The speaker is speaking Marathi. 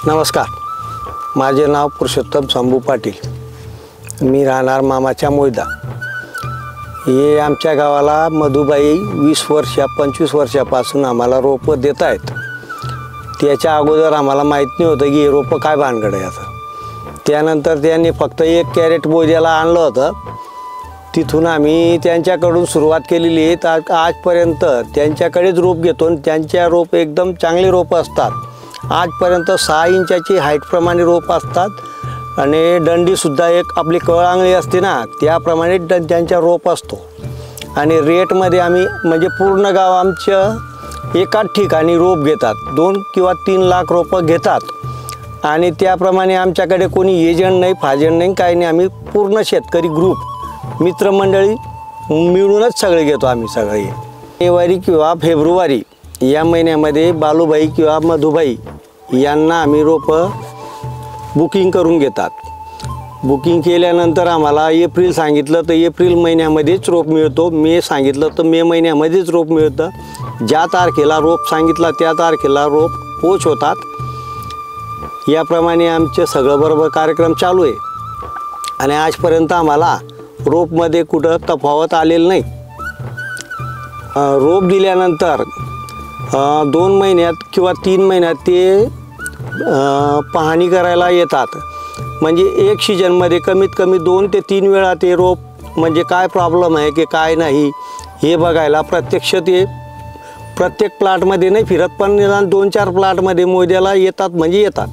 नमस्कार, माझे नाव पुरुषोत्तम शंभू पाटील. मी राहणार मामाच्या मोयदा. हे आमच्या गावाला मधुबाई 25 वर्षापासून आम्हाला रोपं देत आहेत. त्याच्या अगोदर आम्हाला माहीत नाही होतं की हे रोपं काय भानगड आहे याचं. त्यानंतर त्यांनी फक्त 1 कॅरेट बोद्याला आणलं होतं. तिथून आम्ही त्यांच्याकडून सुरुवात केलेली आहे. तर आजपर्यंत त्यांच्याकडेच रोप घेतो आणि त्यांच्या रोप एकदम चांगले रोपं असतात. आजपर्यंत 6 इंचाची हाईटप्रमाणे रोप असतात आणि दंडीसुद्धा एक आपली कळांगळी असते ना, त्याप्रमाणे त्यांच्या रोप असतो. आणि रेटमध्ये आम्ही म्हणजे पूर्ण गाव आमच्या एकाच ठिकाणी रोप घेतात. 2 किंवा 3 लाख रोपं घेतात. आणि त्याप्रमाणे आमच्याकडे कोणी एजंट नाही, फाजंट नाही, काही नाही. आम्ही पूर्ण शेतकरी ग्रुप मित्रमंडळी मिळूनच सगळे घेतो आम्ही सगळे. जानेवारी किंवा फेब्रुवारी या महिन्यामध्ये बालूबाई किंवा मधुबाई यांना आम्ही रोपं बुकिंग करून घेतात. बुकिंग केल्यानंतर आम्हाला एप्रिल सांगितलं तर एप्रिल महिन्यामध्येच रोप मिळतो. मे सांगितलं तर मे महिन्यामध्येच रोप मिळतं. ज्या तारखेला रोप सांगितला त्या तारखेला रोप पोच होतात. याप्रमाणे आमचे सगळं बरोबर कार्यक्रम चालू आहे. आणि आजपर्यंत आम्हाला रोपमध्ये कुठं तफावत आलेलं नाही. रोप दिल्यानंतर 2 महिन्यात किंवा 3 महिन्यात ते पाहणी करायला येतात. म्हणजे एक सीजनमध्ये कमीत कमी 2 ते 3 वेळा ते रोप म्हणजे काय प्रॉब्लेम आहे की काय नाही हे बघायला प्रत्यक्ष ते प्रत्येक प्लॉटमध्ये नाही फिरत, पण निदान 2-4 प्लॉटमध्ये मोद्याला येतात म्हणजे येतात.